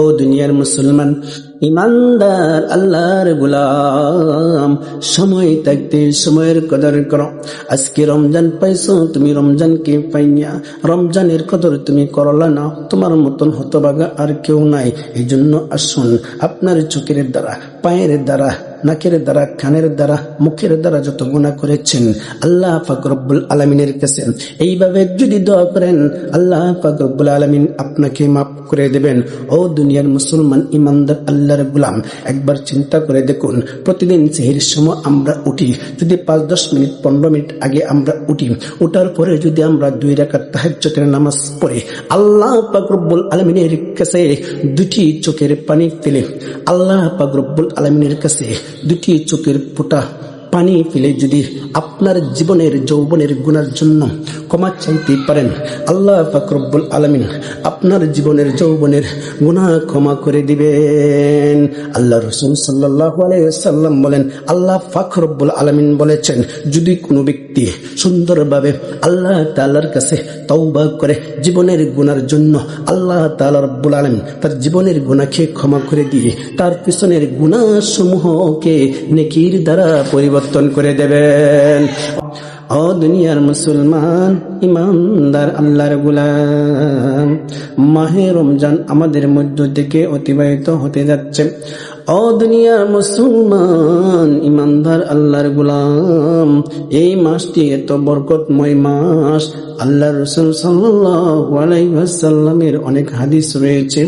ও দুনিয়ার মুসলমান ইমানদার আল্লাহর গোলাম, সময় থাকতে সময়ের কদর করো। আজকে রমজান পাইছো, তুমি রমজানকে পাইয়া রমজানের কদর তুমি করলা না, তোমার মতন হতভাগা আর কেউ নাই। এই জন্য আসুন, আপনার চোখের দ্বারা, পায়ের দ্বারা, নাকের দ্বারা, কানের দ্বারা, মুখের দ্বারা যত গুনাহ করেছেন আল্লাহ পাক রব্বুল আলামিনের কাছে এইভাবে যদি দোয়া করেন, আল্লাহ পাক রব্বুল আলামিন আপনাকে মাফ করে দেবেন। ও দুনিয়ার মুসলমান ইমানদার আল্লাহর গোলাম, একবার চিন্তা করে দেখুন, প্রতিদিন সেহরির সময় আমরা উঠি, যদি 5-10 মিনিট 15 মিনিট আগে আমরা উঠি, ওঠার পরে যদি আমরা 2 রাকাত তাহাজ্জুদের নামাজ পড়ি, আল্লাহ পাক রব্বুল আলামিনের কাছে দুটি চোখের পানি ফেলে, আল্লাহ পাক রব্বুল আলামিনের কাছে দুটি চোখের ফোঁটা পানি ফেলে যদি আপনার জীবনের যৌবনের গুনার জন্য ক্ষমা চাইতে পারেন, আল্লাহ পাক রব্বুল আলামিন আপনার জীবনের যৌবনের গুনাহ ক্ষমা করে দিবেন। আল্লাহ রাসূল সাল্লাল্লাহু আলাইহি ওয়াসাল্লাম বলেন, আল্লাহ পাক রব্বুল আলামিন বলেছেন, যদি কোনো ব্যক্তি সুন্দরভাবে আল্লাহ তাআলার কাছে তওবা করে জীবনের গুনার জন্য, আল্লাহ তাআলা রব্বুল আলামিন তার জীবনের গুনাহকে ক্ষমা করে দিয়ে তার পিছনের গুনাহসমূহকে নেকির দ্বারা পরিবর্তন করে দেবেন। ও দুনিয়ার মুসলমান ইমানদার আল্লাহর গোলাম, মাহে রমজান আমাদের মধ্য থেকে অতিবাহিত হতে যাচ্ছে। ও দুনিয়ার মুসলমান ইমানদার আল্লাহর গোলাম, এই মাসটি এত বরকতময় মাস। আল্লাহর রাসূল সাল্লাল্লাহু আলাইহি ওয়াসাল্লামের অনেক হাদিস রয়েছে।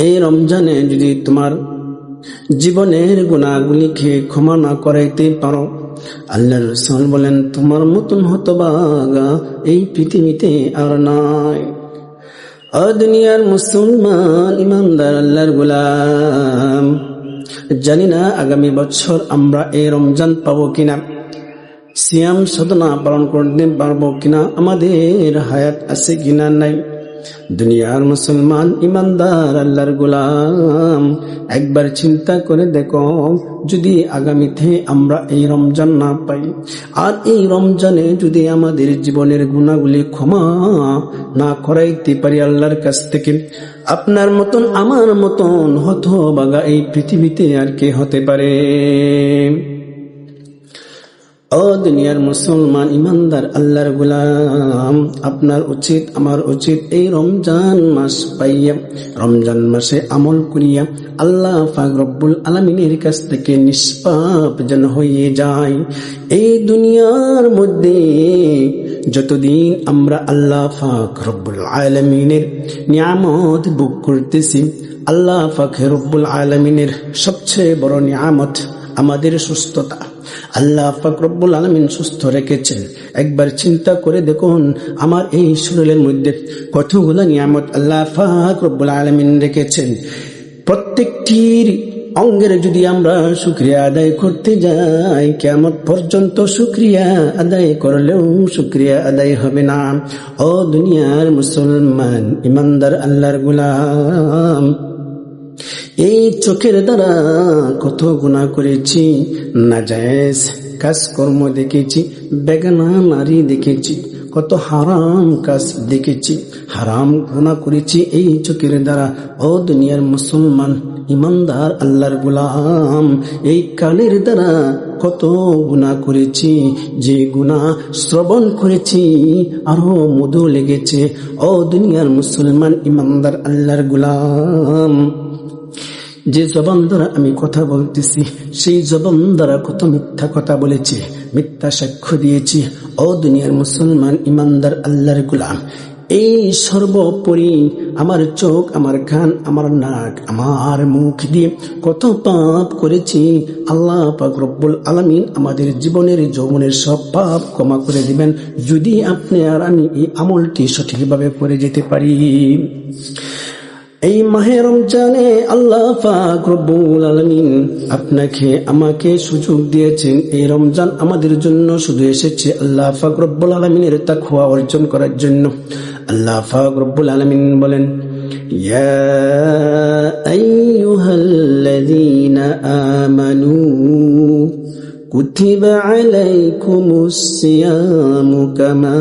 এই রমজানে যদি তোমার জীবনের গুনাহগুলিকে ক্ষমা না করাইতে পারো, আল্লাহর রাসূল বলেন, তোমার মতন হতভাগা এই পৃথিবীতে আর নাই। ও দুনিয়ার মুসলমান ইমানদার আল্লাহর গোলাম, জানি না আগামী বছর আমরা এই রমজান পাবো কিনা, সিয়াম সাধনা পালন করতে পারবো কিনা, আমাদের হায়াত আছে কিনা নাই। দুনিয়ার মুসলমান ইমানদার আল্লাহর গোলাম, একবার চিন্তা করে দেখো, যদি আগামীতে আমরা এই রমজান না পাই, আর এই রমজানে যদি আমাদের জীবনের গুনাহগুলি ক্ষমা না করাইতে পারি আল্লাহর কাছ থেকে, আপনার মতন আমার মতন হতভাগা এই পৃথিবীতে আর কে হতে পারে? ও দুনিয়ার মুসলমান ইমানদার আল্লাহর গোলাম, আপনার উচিত, আমার উচিত, এই রমজান মাস পাইয়া, রমজান মাসে আমল করিয়া আল্লাহ পাক রব্বুল আলামিনের কাছ থেকে নিষ্পাপ যেন হয়ে যায়। এই দুনিয়ার মধ্যে যতদিন আমরা আল্লাহ পাক রব্বুল আলামিনের নিয়ামত ভোগ করতেছি, আল্লাহ পাক রব্বুল আলামিনের সবচেয়ে বড় নিয়ামত আমাদের সুস্থতা। আল্লাহ পাক রব্বুল আলামিন সুস্থ রেখেছেন। একবার চিন্তা করে দেখুন, আমার এই শরীরের মধ্যে কতগুলো নিয়ামত আল্লাহ পাক রব্বুল আলামিন রেখেছেন। প্রত্যেকটির অঙ্গের যদি আমরা শুকরিয়া আদায় করতে যাই, কিয়ামত পর্যন্ত শুকরিয়া আদায় করলেও শুকরিয়া আদায় হবে না। ও দুনিয়ার মুসলমান ইমানদার আল্লাহর গোলাম, এই চোখের দ্বারা কত গুনাহ করেছি, নাজায়েজ কাজকর্ম দেখেছি, বেগানা নারী দেখেছি, কত হারাম কাজ দেখেছি, হারাম গুনাহ করেছি এই চোখের দ্বারা। ও দুনিয়ার মুসলমান ইমানদার আল্লাহর গোলাম, এই কানের দ্বারা কত গুনাহ করেছি, যে গুনাহ শ্রবণ করেছি আরো মধু লেগেছে। ও দুনিয়ার মুসলমান ইমানদার আল্লাহর গোলাম, যে জবান দ্বারা আমি কথা বলতেছি, সেই জবান দ্বারা কত মিথ্যা কথা বলেছি, মিথ্যা সাক্ষ্য দিয়েছি। ও দুনিয়ার মুসলমান ইমানদার আল্লাহর গোলাম, এই সর্বোপরি আমার চোখ, আমার কান, আমার নাক, আমার মুখ দিয়ে কত পাপ করেছি। আল্লাহ পাক রব্বুল আলামিন আমাদের জীবনের যৌবনের সব পাপ ক্ষমা করে দিবেন, যদি আপনি আর আমি এই আমলটি সঠিকভাবে করে যেতে পারি। এই মাহে রমজানে আল্লাহ পাক রব্বুল আলামিন আপনাকে আমাকে সুযোগ দিয়েছেন। এই রমজান আমাদের জন্য শুধু এসেছে আল্লাহ পাক রব্বুল আলামিনের তাকওয়া অর্জন করার জন্য। আল্লাহ পাক রব্বুল আলামিন বলেন, ইয়া আইয়ুহাল্লাযীনা আমানু كتب عليكم الصيام كما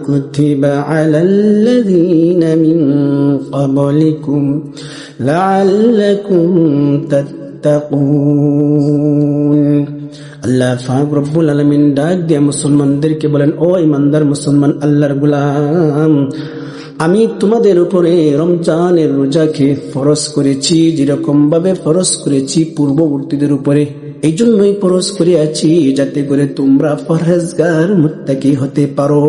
كتب على الذين من قبلكم لعلكم تتقون আল্লাহ পাক রব্বুল আলামিন ডাক দিয়ে মুসলমানদেরকে বলেন, ও ইমানদার মুসলমান আল্লাহর গোলাম, আমি তোমাদের উপরে রমজানের রোজাকে ফরজ করেছি, যেরকম ভাবে ফরজ করেছি পূর্ববর্তীদের উপরে। এই জন্যই ফরজ করিয়াছি যাতে করে তোমরা পরহেজগার মুত্তাকি হতে পারো।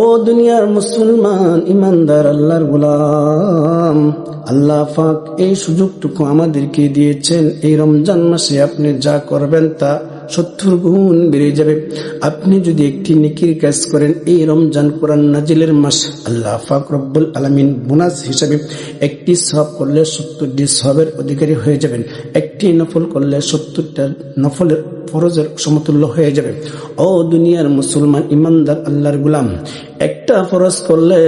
ও দুনিয়ার মুসলমান ইমানদার আল্লাহর গোলাম, আল্লাহ পাক এই সুযোগটুকু আমাদেরকে দিয়েছেন। এই রমজান মাসে আপনি যা করবেন তা 70 গুণ বেড়ে যাবে। আপনি যদি একটি নেকির কাজ করেন এই রমজান কোরআন নাজিলের মাস, আল্লাহ পাক রব্বুল আলামিন বোনাস হিসাবে একটি সওয়াব করলে 70টি সওয়াবের অধিকারী হয়ে যাবেন। একটি নফল করলে 70টা নফলের ফরজের সমতুল্য হয়ে যাবে। ও দুনিয়ার মুসলমান ইমানদার আল্লাহর গোলাম, একটা ফরজ করলে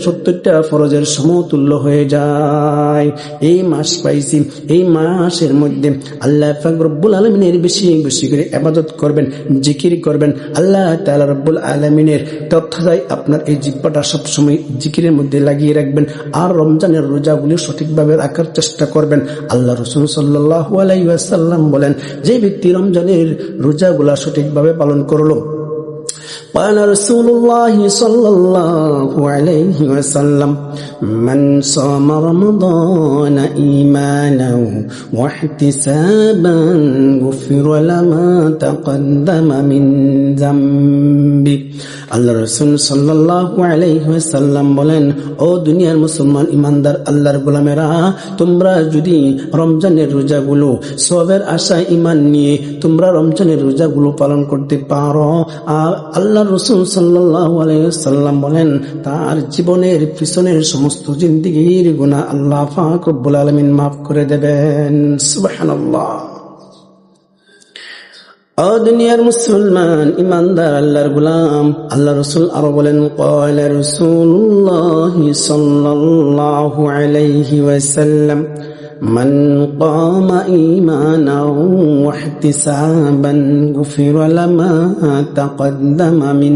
70টা ফরজের সমতুল্য হয়ে যায়। এই মাস পাইছি, এই মাসের মধ্যে আল্লাহ পাক রব্বুল আলামিনের বেশি বেশি করে ইবাদত করবেন, জিকির করবেন। আল্লাহ তাআলা রব্বুল আলামিনের তথ্যদায় আপনার এই জিহ্বাটা সবসময় জিকিরের মধ্যে লাগিয়ে রাখবেন। আর রমজানের রোজাগুলি সঠিকভাবে রাখার চেষ্টা করবেন। আল্লাহ রাসূল সাল্লাল্লাহু আলাইহি ওয়াসাল্লাম বলেন, যে ব্যক্তি রমজানের রোজাগুলা সঠিকভাবে পালন করলো, قال رسول الله صلى الله عليه وسلم من صام رمضان إيمانا واحتسابا غفر له ما تقدم من ذنبه। আল্লাহ রাসূল সাল্লাল্লাহু আলাইহি ওয়াসাল্লাম বলেন, ও দুনিয়ার মুসলমান ইমানদার আল্লাহর গোলামেরা, তোমরা যদি রমজানের রোজাগুলো সওয়াবের আশায় ঈমান নিয়ে তোমরা রমজানের রোজাগুলো পালন করতে পারো, আর আল্লাহ রাসূল সাল্লাল্লাহু আলাইহি ওয়াসাল্লাম বলেন তার জীবনের পিছনের সমস্ত জিন্দেগীর গুনাহ আল্লাহ পাক রব্বুল আলামিন মাফ করে দেবেন। সুবহানাল্লাহ। ও দুনিয়ার মুসলমান ইমানদার আল্লাহর গোলাম, আল্লাহ রাসূল আরো বলেন, ক্বালা রাসূলুল্লাহ সাল্লাল্লাহু আলাইহি ওয়াসাল্লাম من قام إيمانا واحتسابا غفر له ما تقدم من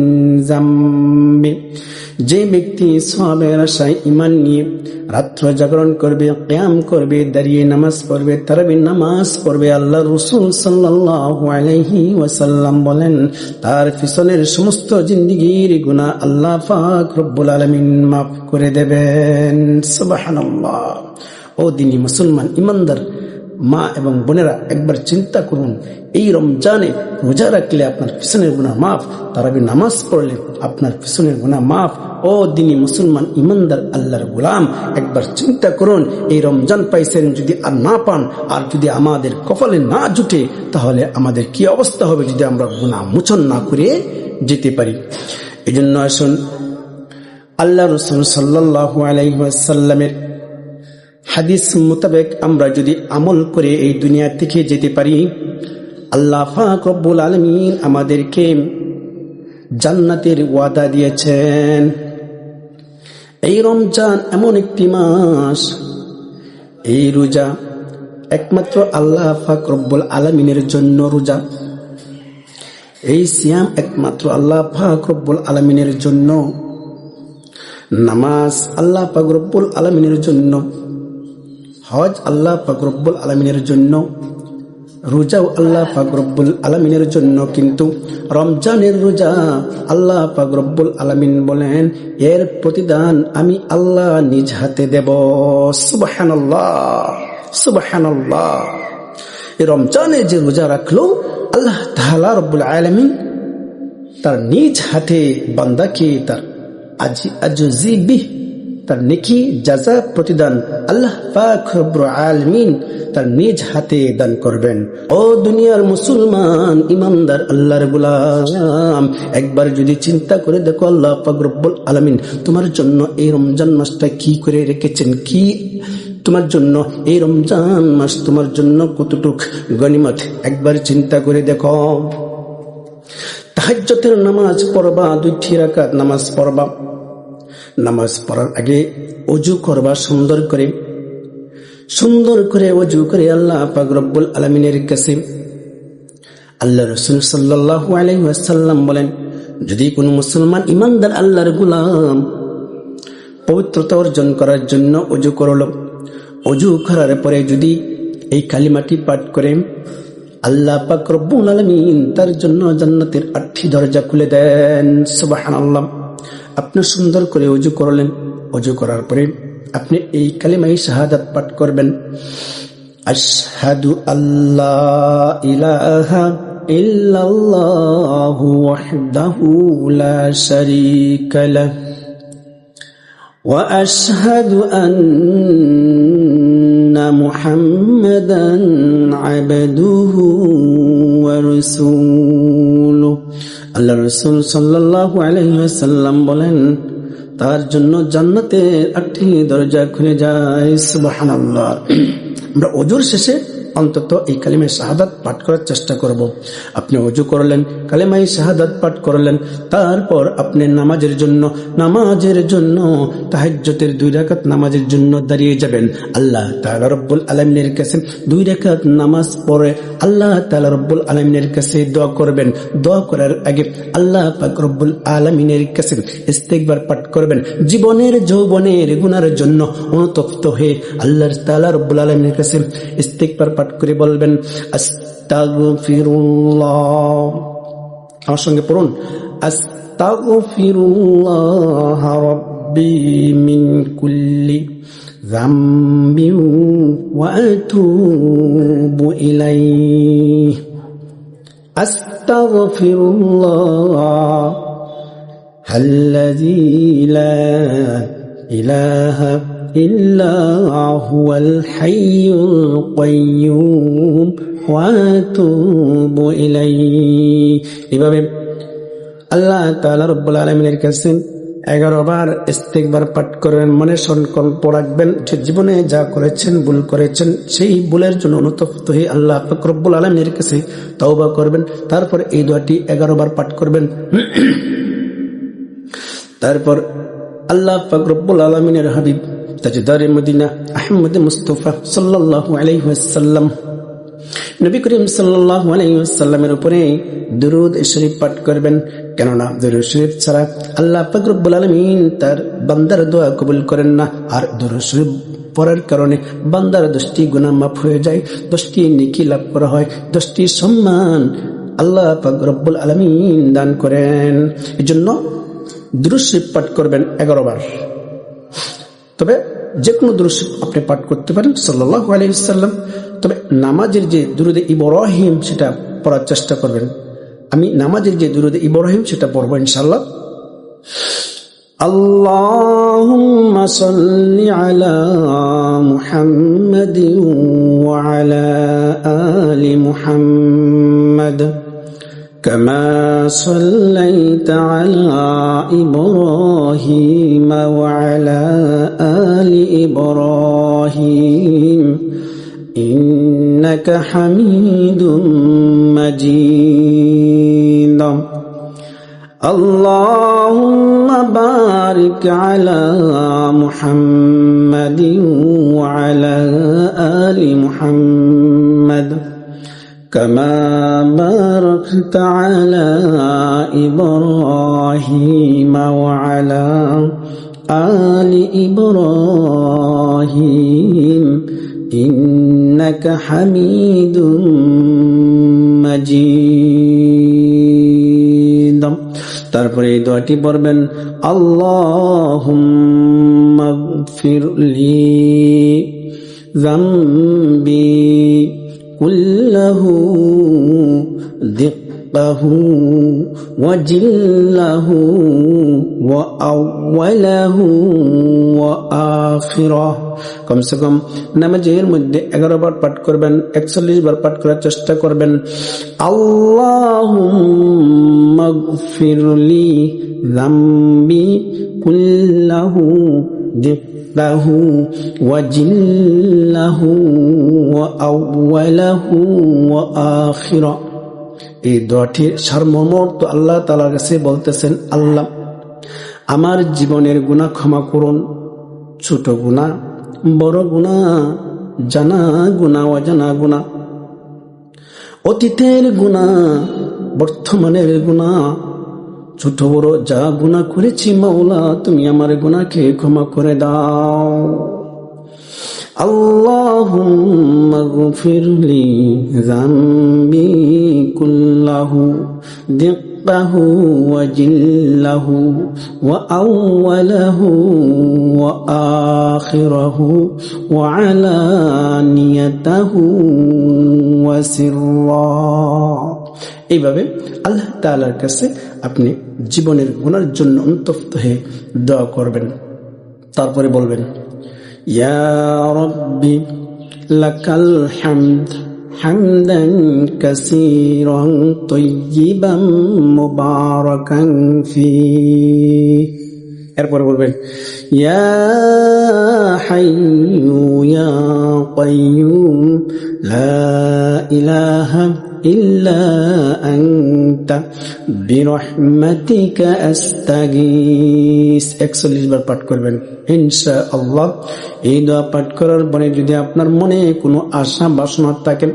ذنبه। যে ব্যক্তি সওয়াবের আশায় ঈমান নিয়ে রাত্র জাগরণ করবে, কিয়াম করবে, দাঁড়িয়ে নামাজ পড়বে, তারাবির নামাজ পড়বে, আল্লাহ রাসূল সাল্লাল্লাহু আলাইহি ওয়াসাল্লাম বলেন তার পিছনের সমস্ত জিন্দেগীর গুনাহ আল্লাহ পাক রব্বুল আলামিন মাফ করে দেবেন। সুবহানাল্লাহ। ও দিনী মুসলমান ইমানদার মা এবং বোনেরা, একবার চিন্তা করুন, এই রমজানে রোজা রাখলে আপনার পিছনের গুনাহ মাফ, তারাবি নামাজ পড়লে আপনার পিছনের গুনাহ মাফ। ও দিনী মুসলমান ইমানদার আল্লাহর গোলাম, একবার চিন্তা করুন, এই রমজান পাইছেন, যদি আর না পান, আর যদি আমাদের কপালে না জুটে, তাহলে আমাদের কি অবস্থা হবে যদি আমরা গুনাহ মোচন না করে যেতে পারি। এই জন্য আসুন আল্লাহ রাসূল সাল্লাল্লাহু আলাইহি ওয়াসাল্লামের হাদিস মোতাবেক আমরা যদি আমল করে এই দুনিয়া থেকে যেতে পারি, আল্লাহ পাক রব্বুল আলামিন আমাদেরকে জান্নাতের ওয়াদা দিয়েছেন। এই রমজান এমন একটি মাস, এই রোজা একমাত্র আল্লাহ পাক রব্বুল আলামিনের জন্য রোজা, এই সিয়াম একমাত্র আল্লাহ পাক রব্বুল আলামিনের জন্য, নামাজ আল্লাহ পাক রব্বুল আলামিনের জন্য, হজ আল্লাহ পাক রব্বুল আলামিনের জন্য, রোজাও আল্লাহ পাক রব্বুল আলামিনের জন্য। কিন্তু রমজানের রোজা আল্লাহ পাক রব্বুল আলামিন বলেন এর প্রতিদান আমি আল্লাহ নিজ হাতে দেব। সুবহানাল্লাহ, সুবহানাল্লাহ। এই রমজানে যে রোজা রাখলো আল্লাহ তাআলা রব্বুল আলামিন তার নিজ হাতে বান্দাকে তার আজজি তার নেকি জাযা প্রতিদান আল্লাহ পাক রব্বুল আলামিন তার নিজ হাতে দান করবেন। ও দুনিয়ার মুসলমান ইমানদার আল্লাহর গোলাম, একবার যদি চিন্তা করে দেখো আল্লাহ পাক রব্বুল আলামিন তোমার জন্য এই রমজান মাসটা কি করে রেখেছেন, কি তোমার জন্য এই রমজান মাস তোমার জন্য কতটুক গনিমত, একবার চিন্তা করে দেখো। তাহাজ্জুদের নামাজ পড়বা, 2 রাকাত নামাজ পড়বা, নামাজ পড়ার আগে ওযু করবা সুন্দর করে ওযু করে আল্লাহ পাক রব্বুল আলামিনের কাছে আল্লাহ রাসূল সাল্লাল্লাহু আলাইহি ওয়াসাল্লাম বলেন, যদি কোনো মুসলমান ইমানদার আল্লাহর গোলাম পবিত্রতা অর্জন করার জন্য ওযু করলো, ওযু করার পরে যদি এই কালিমাটি পাঠ করে, আল্লাহ পাক রব্বুল আলামিন তার জন্য জান্নাতের 8টি দরজা খুলে দেন। সুবহানাল্লাহ। আপনি সুন্দর করে ওযু করলেন, ওযু করার পরে আপনি এই কালিমায়ে শাহাদাত পাঠ করবেন, আশহাদু আল্লা ইলাহা ইল্লাল্লাহু ওয়াহদাহু লা শারীকা লাহ ওয়া আশহাদু আন্না মুহাম্মাদান আবদুহু ওয়া রাসূলুহু। আল্লাহ রাসূল সাল্লাল্লাহু আলাইহি ওয়াসাল্লাম বলেন, তার জন্য জান্নাতের 8টি দরজা খুলে যায়। সুবহানাল্লাহ। আমরা ওযুর শেষে অন্তত এই কালিমায়ে শাহাদাত পাঠ করার চেষ্টা করব। আপনি ওযু করলেন, কালিমায়ে শাহাদাত পাঠ করলেন, তারপর আপনি নামাজের জন্য তাহাজ্জুদের 2 রাকাত নামাজের জন্য দাঁড়িয়ে যাবেন। আল্লাহ তাআলা রব্বুল আলামিনের কাছে 2 রাকাত নামাজ পড়ে আল্লাহ তাআলা রব্বুল আলামিনের কাছে দোয়া করবেন। দোয়া করার আগে আল্লাহ পাক রব্বুল আলামিনের কাছে ইস্তিগফার পাঠ করবেন। জীবনের যৌবনের গুনাহের জন্য অনুতপ্ত হয়ে আল্লাহ তাআলা রব্বুল আলামিনের কাছে ইস্তিগফার পাঠ করে বলবেন, আস্তাগফিরুল্লাহ। আমার সঙ্গে পড়ুন, আস্তাগফিরুল্লাহ রাব্বি মিন কুল্লি যামবিন ওয়া আতুবু ইলাইহি। আস্তাগফিরুল্লাহ আল্লাযী লা ইলাহা ইল্লা হুয়াল হাইয়ুল কাইয়্যুম ওয়া আতুবু ইলাইহি। এভাবে আল্লাহ তাআলা রব্বুল আলামিনের কাছে 11 বার ইস্তিগফার পাঠ করবেন। মনে সংকল্প রাখবেন যে জীবনে যা করেছেন, ভুল করেছেন, সেই ভুলের জন্য অনুতপ্ত হয়ে আল্লাহ পাক রব্বুল আলামিনের কাছে তওবা করবেন। তারপর এই দোয়াটি 11 বার পাঠ করবেন। তারপর আল্লাহ পাক রব্বুল আলামিনের হাবিব তাজদারে মদিনা আহমদ মুস্তাফা সাল্লাল্লাহু আলাইহি ওয়াসাল্লাম, নবী করিম সাল্লাল্লাহু আলাইহি ওয়াসাল্লামের উপরে দুরূদ শরীফ পাঠ করবেন। কেননা দুরূদ শরীফ ছাড়া আল্লাহ পাক রব্বুল আলামিন তার বান্দার দোয়া কবুল করেন না। আর দুরূদ শরীফ পড়ার কারণে বান্দার 10টি গুনাহ মাফ হয়ে যায়, 10টি নেকি লাভ করা হয়, 10টি সম্মান আল্লাহ পাক রব্বুল আলামিন দান করেন। এজন্য দুরূদ শরীফ পাঠ করবেন 11 বার। তবে যে কোনো দুরূদ শরীফ আপনি পাঠ করতে পারেন সাল্লাল্লাহু আলাইহি ওয়াসাল্লাম। তবে নামাজের যে দুরূদে ইব্রাহিম সেটা পড়ার চেষ্টা করবেন। আমি নামাজের যে দুরূদে ইব্রাহিম সেটা পড়ব ইনশাআল্লাহ। আল্লাহুম্মা সাল্লি আলা মুহাম্মাদিন ওয়া আলা আলি মুহাম্মাদ كما صليت على إبراهيم وعلى آل إبراهيم إنك حميد مجيد اللهم بارك على محمد وعلى آل محمد كما باركت على إبراهيم وعلى آل إبراهيم إنك حميد مجيد। তারপরে এই দোয়াটি পড়বেন, আল্লাহুম্মা গফিরলি যামবি কুল্লাহু দিক্কাহু ওয়া জিল্লাহু ওয়া আউওয়ালাহু ওয়া আখিরাহু। কমসে কম নামাজের মধ্যে 11 বার পাঠ করবেন, 41 বার পাঠ করার চেষ্টা করবেন। আল্লাহুম্মা গফিরলি যামবি কুল্লাহু দিক্কাহু ওয়া জিল্লাহু ওয়া আউওয়ালাহু ওয়া আখিরাহু। এই দোয়াটির সারমর্ম তো আল্লাহ তাআলার কাছে বলতেছেন, আল্লাহ আমার জীবনের গুনাহ ক্ষমা করুন, ছোট গুনাহ, বড় গুনাহ, জানা গুনাহ, অজানা গুনাহ। অতীতের গুনাহ, বর্তমানের গুনাহ, ছোট বড় যা গুনাহ করেছি মাওলা, তুমি আমার গুনাহকে ক্ষমা করে দাও। আল্লাহুম্মা গফিরলি যামবি কুল্লাহু দিক্কাহু ওয়া জিল্লাহু ওয়া আউওয়ালাহু ওয়া আখিরাহু ওয়া আলানিয়াতাহু ওয়া সিররা। এইভাবে আল্লাহ তাআলার কাছে আপনি জীবনের গুনার জন্য অনুতপ্ত হয়ে দোয়া করবেন। তারপরে বলবেন, ইয়া রাব্বি লাকাল হামদ হামদান কাসীরান তাইয়িবান মুবারাকান ফীহি। এরপরে বলবেন, ইয়া হাইয়্যু ইয়া কাইয়্যুম লা ইলাহা ইল্লা আনতা বিরহমাতিকা আস্তাগীস। 41 বার পাঠ করবেন ইনশাআল্লাহ। এই দোয়া পাঠ করার পরে যদি আপনার মনে কোনো আশা বাসনা থাকে,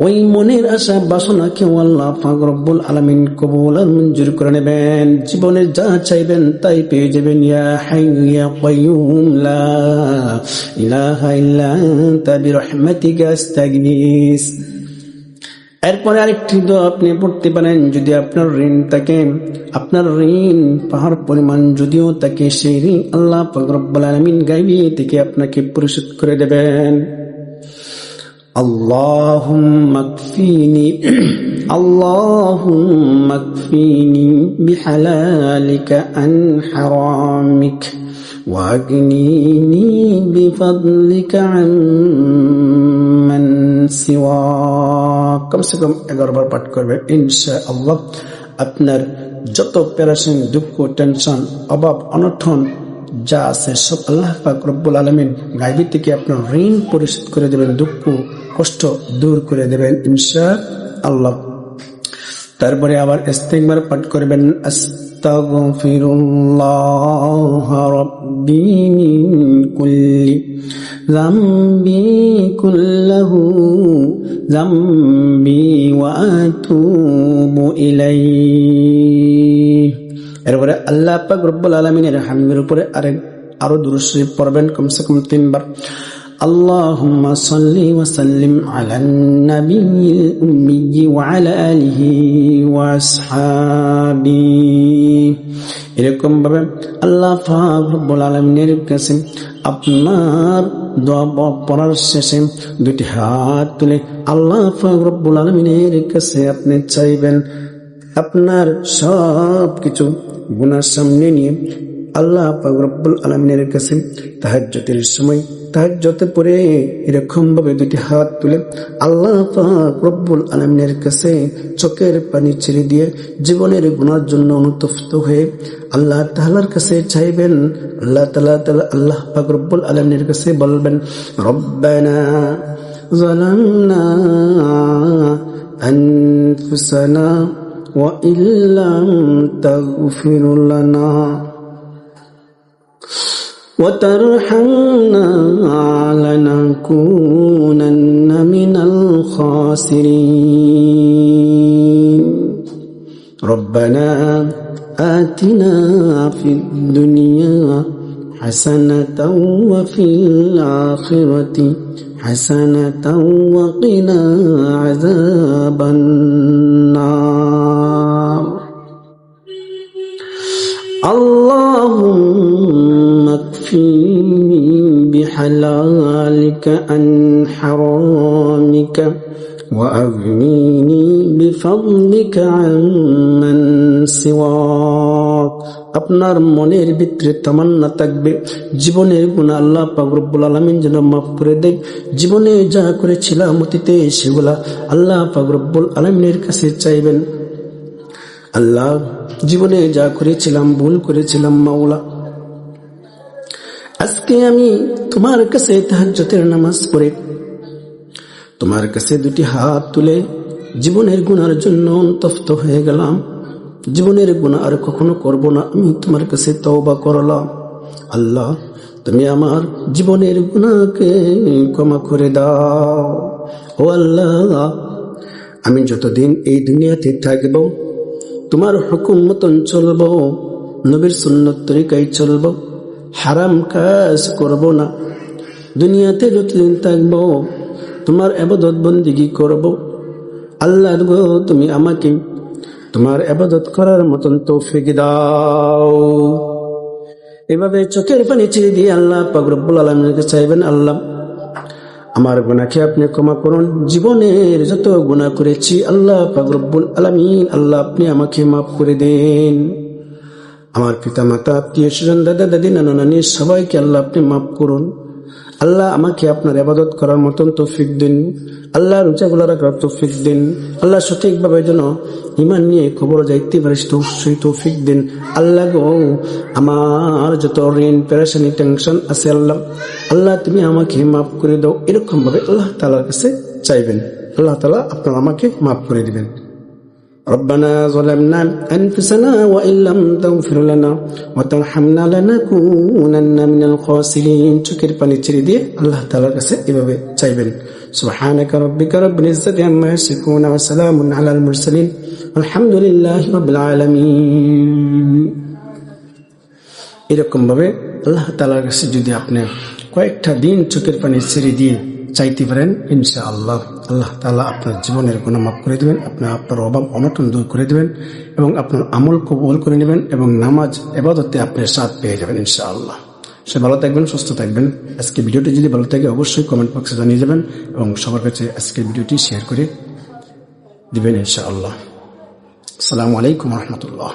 ওই মনের আশা বাসনাকে আল্লাহ পাক রব্বুল আলামিন কবুল আর মঞ্জুর করে নেবেন। জীবনে যা চাইবেন তাই পেয়ে যাবেন। ইয়া হাইয়্যু ইয়া কাইয়্যুম লা ইলাহা ইল্লা আনতা বিরহমাতিকা আস্তাগীস। এরপরে আরেকটি দোয়া আপনি পড়তে পারেন, যদি আপনার ঋণ থাকে, আপনার ঋণ পাহাড় পরিমাণ যদিও থাকে, সেই ঋণ আল্লাহ পাক রব্বুল আলামিন গায়বী থেকে আপনাকে পরিশোধ করে দেবেন। আল্লাহুম্মা কফিনি আল্লাহুম্মা কফিনি বিহালালিকা আন হারামিক ওয়া আগনিনি বিফাদলিকা আম্মান সিওয়াক। কমসে কম 11 বার পাঠ করবেন ইনশাআল্লাহ। আপনার যত পেরেশানি, দুঃখ, টেনশন, অভাব, অনটন যা আছে সব আল্লাহ পাক রব্বুল আলামিন গায়বী থেকে আপনার ঋণ পরিশোধ করে দেবেন, দুঃখ কষ্ট দূর করে দেবেন ইনশাআল্লাহ। তারপরে আবার ইস্তিগফার পাঠ করবেন, আস্তাগফিরুল্লাহ রাব্বি মিন কুল্লি যামবি কুল্লাহু যামবি ওয়া আতুবু ইলাইহি। এরপরে আল্লাহ পাক রব্বুল আলামিনের হামদের উপরে আরো দুরূদ শরীফ পড়বেন কমসে কম 3 বার। আল্লাহুম্মা সাল্লি ওয়া সাল্লিম আলান নাবিয়্যিল উম্মি ওয়া আলা আলিহি ওয়া আসহাবিহি। এরকম ভাবে আল্লাহ পাক রব্বুল আলামিনের কাছে আপনার দোয়া পড়ার শেষে দুটি হাত তুলে আল্লাহ পাক রব্বুল আলামিনের কাছে আপনি চাইবেন, আপনার সব কিছু গুনাহ সামনে নিয়ে আল্লাহ পাক রব্বুল আলামিনের কাছে তাহাজ্জুদের সময় তাহাজ্জুদে পড়ে এরকম ভাবে দুটি হাত তুলে আল্লাহ পাক রব্বুল আলামিনের কাছে চোখের পানি ছেড়ে দিয়ে জীবনের গুনার জন্য অনুতপ্ত হয়ে আল্লাহ তাআলার কাছে চাইবেন। আল্লাহ পাক রব্বুল আলামিনের কাছে বলবেন, রব্বানা যালামনা আনফুসানা ওয়া ইল্লাম তাগফির লানা وترحمنا لنكونن من الخاسرين ربنا آتنا في الدنيا حسنة وفي الآخرة حسنة وقنا عذاب النار اللهم اكفني بحلالك عن حرامك وأغنيني بفضلك عمن سواك। আপনার মনের ভিতরে তামান্না থাকবে জীবনের গুনাহ আল্লাহ পাক রব্বুল আলামিন যেন মাফ করে দেয়। জীবনে যা করেছিলাম অতীতে সেগুলা আল্লাহ পাক রব্বুল আলামিনের কাছে চাইবেন। আল্লাহ জীবনে যা করেছিলাম ভুল করেছিলাম মাওলা, আজকে আমি তোমার কাছে তাহাজ্জুদের নামাজ পড়ে তোমার কাছে দুটি হাত তুলে জীবনের গুনার জন্য অনুতপ্ত হয়ে গেলাম। জীবনের গুনাহ আর কখনো করব না, আমি তোমার কাছে তওবা করলাম। আল্লাহ তুমি আমার জীবনের গুনাহকে ক্ষমা করে দাও। ও আল্লাহ আমি যতদিন এই দুনিয়াতে থাকব তোমার হুকুম মতন চলব, নবীর সুন্নত তরিকায় চলব, হারাম কাজ করব না। দুনিয়াতে যতদিন থাকব তোমার ইবাদত বন্দেগী করব। আল্লাহ গো, তুমি আমাকে তোমার ইবাদত করার মতন তৌফিক দাও। এভাবে চোখের পানি ছেড়ে দিয়ে আল্লাহ পাক রব্বুল আলামিনের কাছে চাইবেন, আল্লাহ আমার গুনাহকে আপনি ক্ষমা করুন। জীবনের যত গুনাহ করেছি আল্লাহ পাক রব্বুল আলামিন, আল্লাহ আপনি আমাকে মাফ করে দেন। আমার পিতা মাতা, আত্মীয় স্বজন, দাদা দাদি, নানা নানি সবাইকে আল্লাহ আপনি মাফ করুন। আল্লাহ আমাকে আপনার ইবাদত করার মতন তৌফিক দিন। আল্লাহ রোজাগুলো রাখার তৌফিক দিন। আল্লাহ সঠিকভাবে যেন ঈমান নিয়ে কবর যাইতে পারে সেই তৌফিক দিন। আল্লাহ গো, আমার যত ঋণ পেরেশানি টেনশন আছে আল্লাহ, আল্লাহ তুমি আমাকে মাফ করে দাও। এরকম ভাবে আল্লাহ তাআলার কাছে চাইবেন, আল্লাহ তাআলা আপনার আমাকে মাফ করে দিবেন। ربنا ظلمنا أنفسنا وإن لم تغفر لنا وترحمنا لنكونن من الخاسرين। চোখের পানি ছেড়ে দিয়ে আল্লাহ তাআলার কাছে এভাবে চাইবেন। سبحانك ربك رب العزة عما يصفون وسلام على المرسلين والحمد لله رب العالمين। এরকম ভাবে আল্লাহ তাআলার কাছে যদি আপনি কয়েকটা দিন চোখের পানি ছেড়ে দিয়ে চাইতে পারেন, ইনশাআল্লাহ আল্লাহ তাআলা আপনার জীবনের গুনাহ মাফ করে দেবেন, আপনার অভাব অনটন দূর করে দেবেন এবং আপনার আমল কবুল করে নেবেন এবং নামাজ ইবাদতে আপনি সাথ পেয়ে যাবেন ইনশাআল্লাহ। সে ভালো থাকবেন, সুস্থ থাকবেন। আজকে ভিডিওটি যদি ভালো থাকে অবশ্যই কমেন্ট বক্সে জানিয়ে যাবেন এবং সবার কাছে আজকে ভিডিওটি শেয়ার করে দিবেন ইনশাআল্লাহ। আসসালামু আলাইকুম ওয়া রাহমাতুল্লাহ।